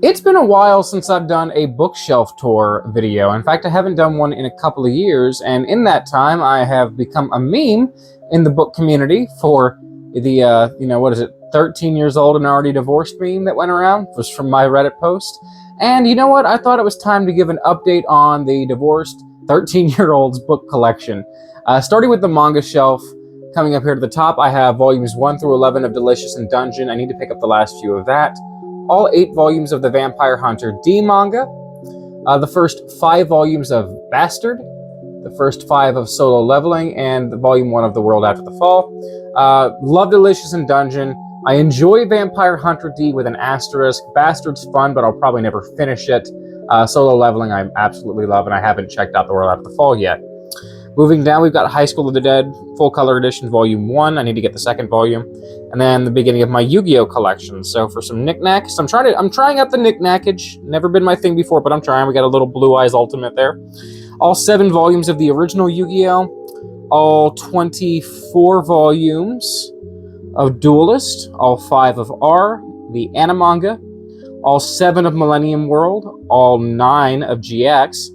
It's been a while since I've done a bookshelf tour video. In fact, I haven't done one in a couple of years, and in that time, I have become a meme in the book community for the, what is it, 13 years old and already divorced meme that went around. It was from my Reddit post. And you know what? I thought it was time to give an update on the divorced 13-year-old's book collection. Starting with the manga shelf, coming up here to the top, I have volumes 1 through 11 of Delicious and Dungeon. I need to pick up the last few of that. All 8 volumes of the Vampire Hunter D manga, the first 5 volumes of Bastard, the first 5 of Solo Leveling, and the volume 1 of The World After the Fall. Love Delicious and Dungeon. I enjoy Vampire Hunter D with an asterisk. Bastard's fun, but I'll probably never finish it. Solo Leveling I absolutely love, and I haven't checked out The World After the Fall yet. Moving down, we've got High School of the Dead, Full Color Edition, Volume 1. I need to get the second volume. And then the beginning of my Yu-Gi-Oh! Collection. So for some knickknacks, I'm trying out the knickknackage. Never been my thing before, but I'm trying. We got a little Blue Eyes Ultimate there. All 7 volumes of the original Yu-Gi-Oh! All 24 volumes of Duelist. All 5 of R, the Animanga. All 7 of Millennium World. All 9 of GX.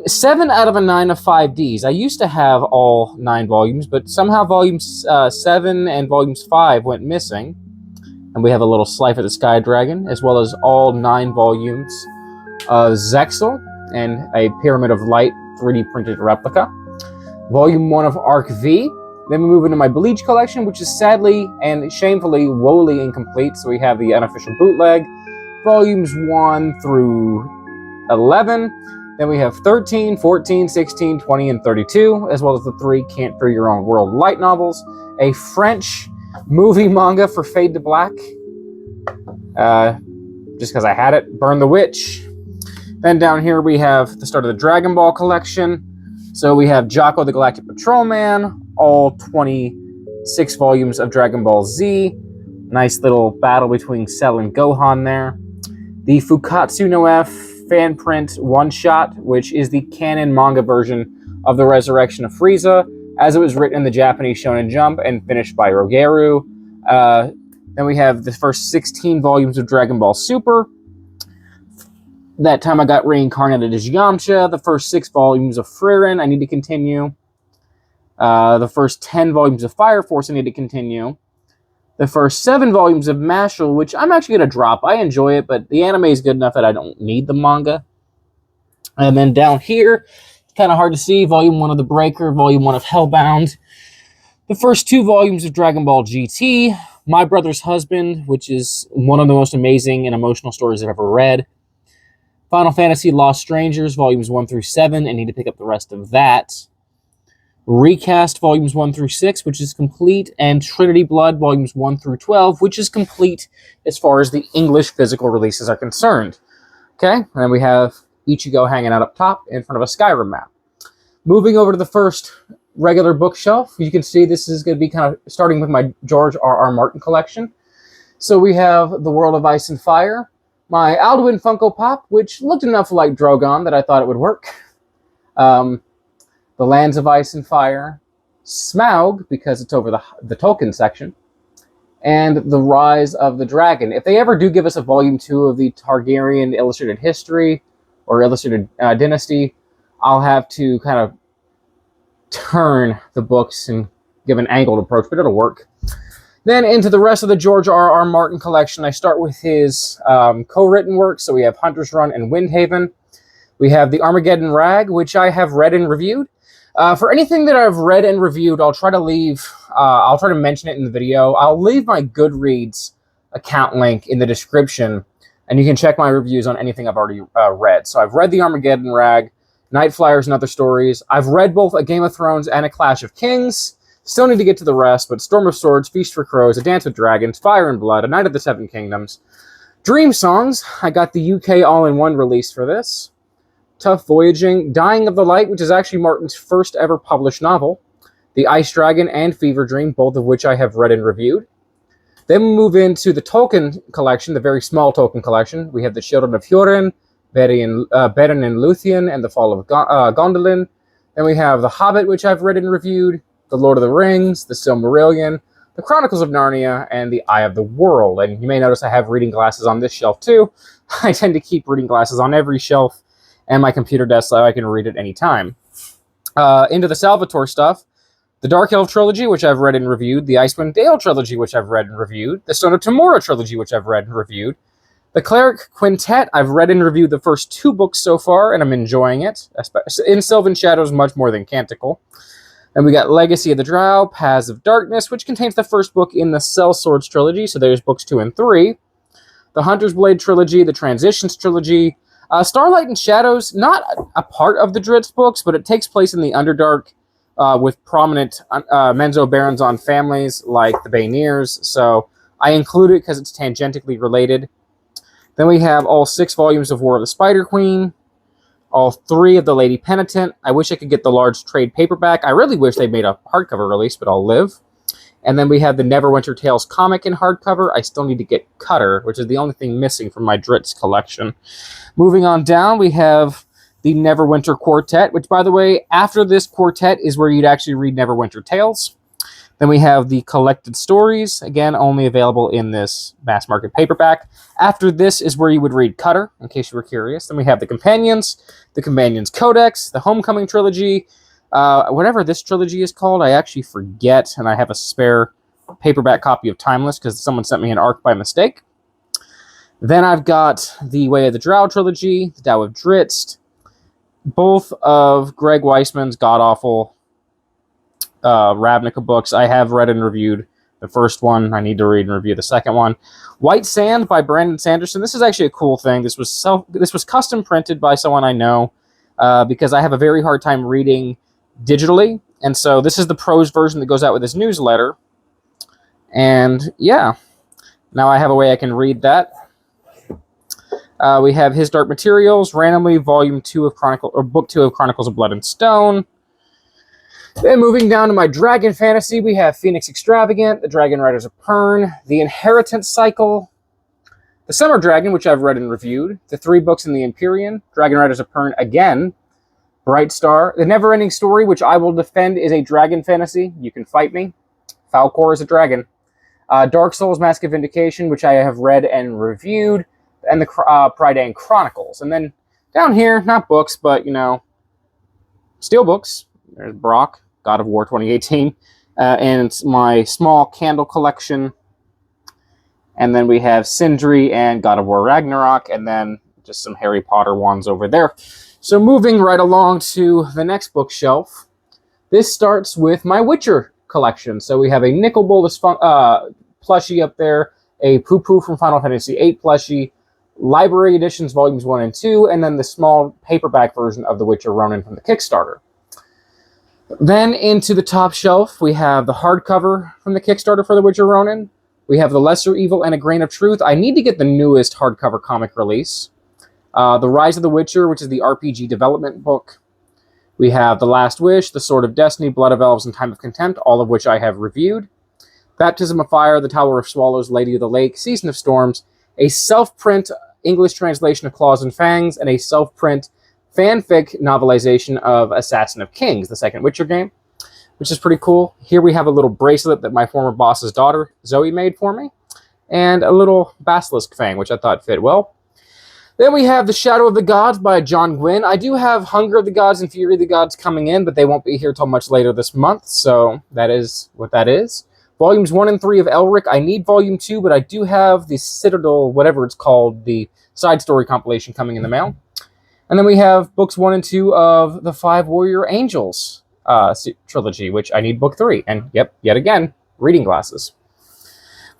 7 out of a 9 of 5Ds. I used to have all 9 volumes, but somehow volumes 7 and volumes 5 went missing. And we have a little Slife of the Sky Dragon, as well as all 9 volumes of Zexal and a Pyramid of Light 3D printed replica. Volume 1 of Arc V. Then we move into my Bleach collection, which is sadly and shamefully woefully incomplete. So we have the unofficial bootleg, volumes 1 through 11. Then we have 13, 14, 16, 20, and 32, as well as the 3 Can't Fear Your Own World light novels, a French movie manga for Fade to Black, just because I had it, Burn the Witch. Then down here we have the start of the Dragon Ball collection. So we have Jocko the Galactic Patrolman, all 26 volumes of Dragon Ball Z. Nice little battle between Cell and Gohan there. The Fukatsu no F fan print one-shot, which is the canon manga version of the Resurrection of Frieza, as it was written in the Japanese Shonen Jump and finished by Rogeru. Then we have the first 16 volumes of Dragon Ball Super. That time I got reincarnated as Yamcha. The first 6 volumes of Frieren I need to continue. The first 10 volumes of Fire Force I need to continue. The first 7 volumes of Mashle, which I'm actually going to drop. I enjoy it, but the anime is good enough that I don't need the manga. And then down here, it's kind of hard to see, Volume 1 of The Breaker, Volume 1 of Hellbound. The first 2 volumes of Dragon Ball GT, My Brother's Husband, which is one of the most amazing and emotional stories I've ever read. Final Fantasy Lost Strangers, Volumes 1 through 7. I need to pick up the rest of that. Recast Volumes 1 through 6, which is complete, and Trinity Blood Volumes 1 through 12, which is complete as far as the English physical releases are concerned. Okay, and then we have Ichigo hanging out up top in front of a Skyrim map. Moving over to the first regular bookshelf, you can see this is going to be kind of starting with my George R.R. Martin collection. So we have The World of Ice and Fire, my Alduin Funko Pop, which looked enough like Drogon that I thought it would work. The Lands of Ice and Fire, Smaug, because it's over the Tolkien section, and The Rise of the Dragon. If they ever do give us a Volume 2 of the Targaryen Illustrated History or Illustrated Dynasty, I'll have to kind of turn the books and give an angled approach, but it'll work. Then into the rest of the George R.R. Martin collection, I start with his co-written works. So we have Hunter's Run and Windhaven. We have the Armageddon Rag, which I have read and reviewed. For anything that I've read and reviewed, I'll try to mention it in the video. I'll leave my Goodreads account link in the description, and you can check my reviews on anything I've already read. So I've read the Armageddon Rag, Night Flyers and Other Stories. I've read both A Game of Thrones and A Clash of Kings. Still need to get to the rest, but Storm of Swords, Feast for Crows, A Dance with Dragons, Fire and Blood, A Night of the Seven Kingdoms. Dream Songs, I got the UK all-in-one release for this. Tough Voyaging, Dying of the Light, which is actually Martin's first ever published novel. The Ice Dragon and Fever Dream, both of which I have read and reviewed. Then we move into the Tolkien collection, the very small Tolkien collection. We have The Children of Húrin, Beren and Luthien, and The Fall of Gondolin. Then we have The Hobbit, which I've read and reviewed. The Lord of the Rings, The Silmarillion, The Chronicles of Narnia, and The Eye of the World. And you may notice I have reading glasses on this shelf too. I tend to keep reading glasses on every shelf and my computer desk so I can read at any time. Into the Salvatore stuff. The Dark Elf trilogy, which I've read and reviewed. The Icewind Dale trilogy, which I've read and reviewed. The Stone of Tomorrow trilogy, which I've read and reviewed. The Cleric Quintet, I've read and reviewed the first 2 books so far, and I'm enjoying it. In Sylvan Shadows, much more than Canticle. And we got Legacy of the Drow, Paths of Darkness, which contains the first book in the Sellswords trilogy, so there's books 2 and 3. The Hunter's Blade trilogy, the Transitions trilogy. Starlight and Shadows, not a part of the Dritz books, but it takes place in the Underdark with prominent Menzo Barons families like the Baynirs, so I include it because it's tangentially related. Then we have all 6 volumes of War of the Spider Queen, all 3 of The Lady Penitent. I wish I could get the large trade paperback. I really wish they made a hardcover release, but I'll live. And then we have the Neverwinter Tales comic in hardcover. I still need to get Cutter, which is the only thing missing from my Dritz collection. Moving on down, we have the Neverwinter Quartet, which, by the way, after this quartet is where you'd actually read Neverwinter Tales. Then we have the Collected Stories, again, only available in this mass market paperback. After this is where you would read Cutter, in case you were curious. Then we have the Companions Codex, the Homecoming Trilogy, whatever this trilogy is called, I actually forget, and I have a spare paperback copy of Timeless because someone sent me an ARC by mistake. Then I've got the Way of the Drow trilogy, the Tao of Dritz, both of Greg Weisman's god-awful Ravnica books. I have read and reviewed the first one. I need to read and review the second one. White Sand by Brandon Sanderson. This is actually a cool thing. This was custom printed by someone I know because I have a very hard time reading digitally, and so this is the prose version that goes out with his newsletter. And yeah, now I have a way I can read that. We have His Dark Materials, randomly Volume 2 of Book 2 of Chronicles of Blood and Stone. Then moving down to my Dragon Fantasy, we have Phoenix Extravagant, The Dragon Riders of Pern, The Inheritance Cycle, The Summer Dragon, which I've read and reviewed, the 3 books in the Empyrean, Dragon Riders of Pern again, Bright Star, The Never-Ending Story, which I will defend is a Dragon Fantasy. You can fight me. Falcor is a dragon. Dark Souls Mask of Vindication, which I have read and reviewed, and the Prydain Chronicles. And then down here, not books, but, you know, steel books. There's Brock, God of War 2018, and it's my small candle collection. And then we have Sindri and God of War Ragnarok, and then just some Harry Potter ones over there. So moving right along to the next bookshelf, this starts with my Witcher collection. So we have a Nicol Bolas plushie up there, a Poo-Poo from Final Fantasy VIII plushie, Library Editions Volumes 1 and 2, and then the small paperback version of The Witcher Ronin from the Kickstarter. Then into the top shelf, we have the hardcover from the Kickstarter for The Witcher Ronin. We have The Lesser Evil and A Grain of Truth. I need to get the newest hardcover comic release. The Rise of the Witcher, which is the RPG development book. We have The Last Wish, The Sword of Destiny, Blood of Elves, and Time of Contempt, all of which I have reviewed. Baptism of Fire, The Tower of Swallows, Lady of the Lake, Season of Storms, a self-print English translation of Claws and Fangs, and a self-print fanfic novelization of Assassin of Kings, the second Witcher game, which is pretty cool. Here we have a little bracelet that my former boss's daughter, Zoe, made for me, and a little basilisk fang, which I thought fit well. Then we have The Shadow of the Gods by John Gwynne. I do have Hunger of the Gods and Fury of the Gods coming in, but they won't be here till much later this month, so that is what that is. Volumes 1 and 3 of Elric. I need Volume 2, but I do have the Citadel, whatever it's called, the side story compilation coming in the mail. And then we have books 1 and 2 of the 5 Warrior Angels trilogy, which I need book 3. And yep, yet again, reading glasses.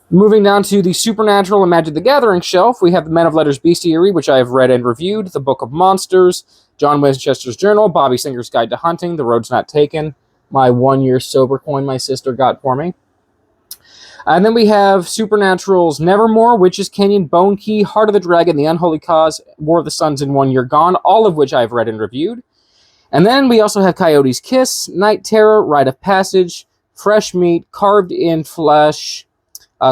Moving down to the Supernatural and Magic the Gathering shelf, we have the Men of Letters Bestiary, which I have read and reviewed, the Book of Monsters, John Winchester's Journal, Bobby Singer's Guide to Hunting, The Road's Not Taken, my 1-year sober coin my sister got for me. And then we have Supernatural's Nevermore, Witch's Canyon, Bone Key, Heart of the Dragon, The Unholy Cause, War of the Suns in 1 Year Gone, all of which I've read and reviewed. And then we also have Coyote's Kiss, Night Terror, Rite of Passage, Fresh Meat, Carved in Flesh,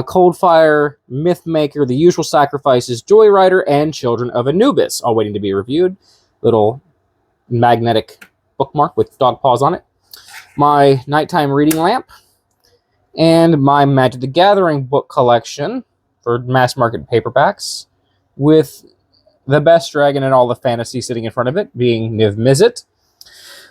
Cold Fire, Mythmaker, The Usual Sacrifices, Joyrider, and Children of Anubis, all waiting to be reviewed. Little magnetic bookmark with dog paws on it. My nighttime reading lamp. and my Magic the Gathering book collection for mass market paperbacks, with the best dragon in all the fantasy sitting in front of it, being Niv Mizzet.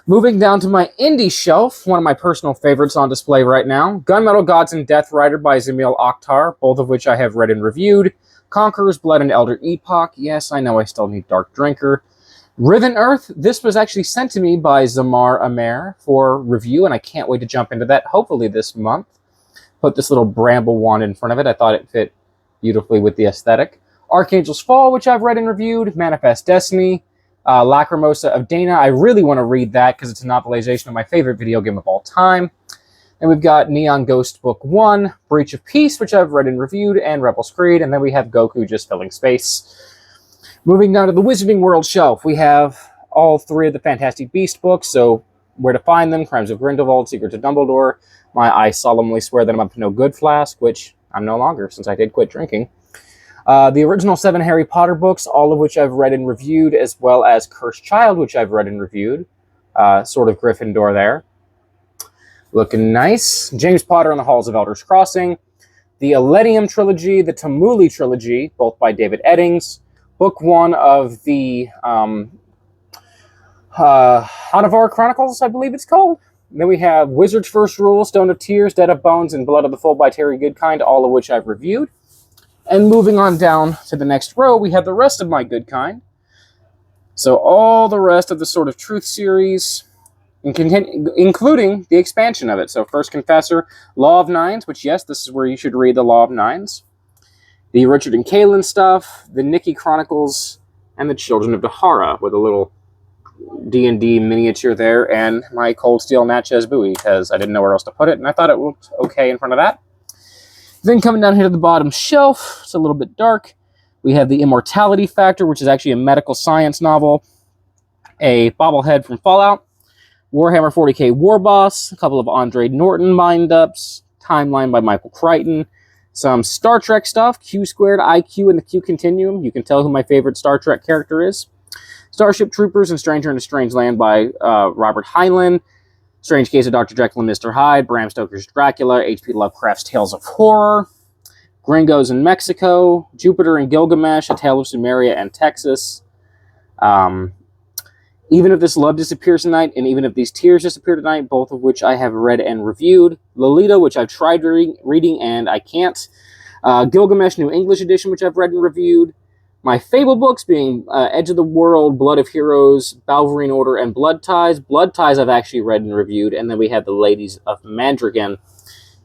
Moving down to my indie shelf, one of my personal favorites on display right now, Gunmetal Gods and Death Rider by Zamil Akhtar, both of which I have read and reviewed. Conqueror's Blood and Elder Epoch, yes, I know I still need Dark Drinker. Riven Earth, this was actually sent to me by Zamar Amer for review, and I can't wait to jump into that, hopefully this month. Put this little bramble wand in front of it. I thought it fit beautifully with the aesthetic. Archangel's Fall, which I've read and reviewed. Manifest Destiny. Lacrimosa of Dana. I really want to read that because it's a novelization of my favorite video game of all time. And we've got Neon Ghost Book 1, Breach of Peace, which I've read and reviewed, and Rebel's Creed. And then we have Goku just filling space. Moving down to the Wizarding World shelf, we have all three of the Fantastic Beast books. So Where to Find Them, Crimes of Grindelwald, Secrets of Dumbledore, my I Solemnly Swear That I'm Up to No Good flask, which I'm no longer since I did quit drinking. The original 7 Harry Potter books, all of which I've read and reviewed, as well as Cursed Child, which I've read and reviewed. Sort of Gryffindor there. Looking nice. James Potter and the Halls of Elders Crossing. The Elenium trilogy, the Tamuli trilogy, both by David Eddings. Book 1 of the Hanavar Chronicles, I believe it's called. And then we have Wizard's First Rule, Stone of Tears, Dead of Bones, and Blood of the Full by Terry Goodkind, all of which I've reviewed. And moving on down to the next row, we have the rest of my good kind. So all the rest of the Sword of Truth series, including the expansion of it. So First Confessor, Law of Nines, which, yes, this is where you should read the Law of Nines. The Richard and Kaelin stuff, the Nikki Chronicles, and the Children of Dahara, with a little D&D miniature there, and my Cold Steel Natchez buoy, because I didn't know where else to put it, and I thought it looked okay in front of that. Then coming down here to the bottom shelf, it's a little bit dark. We have The Immortality Factor, which is actually a medical science novel. A bobblehead from Fallout. Warhammer 40k War Boss. A couple of Andre Norton mind-ups. Timeline by Michael Crichton. Some Star Trek stuff. Q Squared, IQ, and the Q Continuum. You can tell who my favorite Star Trek character is. Starship Troopers and Stranger in a Strange Land by Robert Heinlein. Strange Case of Dr. Jekyll and Mr. Hyde, Bram Stoker's Dracula, H.P. Lovecraft's Tales of Horror, Gringos in Mexico, Jupiter and Gilgamesh, A Tale of Sumeria and Texas, Even If This Love Disappears Tonight, and Even If These Tears Disappear Tonight, both of which I have read and reviewed, Lolita, which I've tried reading and I can't, Gilgamesh New English Edition, which I've read and reviewed, my Fable books being Edge of the World, Blood of Heroes, Balverine Order, and Blood Ties. Blood Ties I've actually read and reviewed. And then we have The Ladies of Mandragon.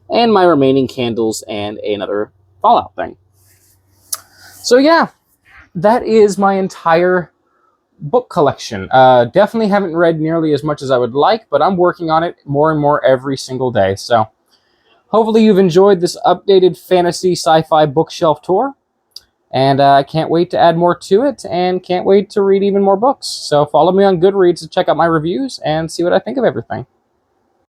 And my remaining candles and another Fallout thing. So yeah, that is my entire book collection. Definitely haven't read nearly as much as I would like, but I'm working on it more and more every single day. So hopefully you've enjoyed this updated fantasy sci-fi bookshelf tour. And I can't wait to add more to it, and can't wait to read even more books. So follow me on Goodreads to check out my reviews and see what I think of everything.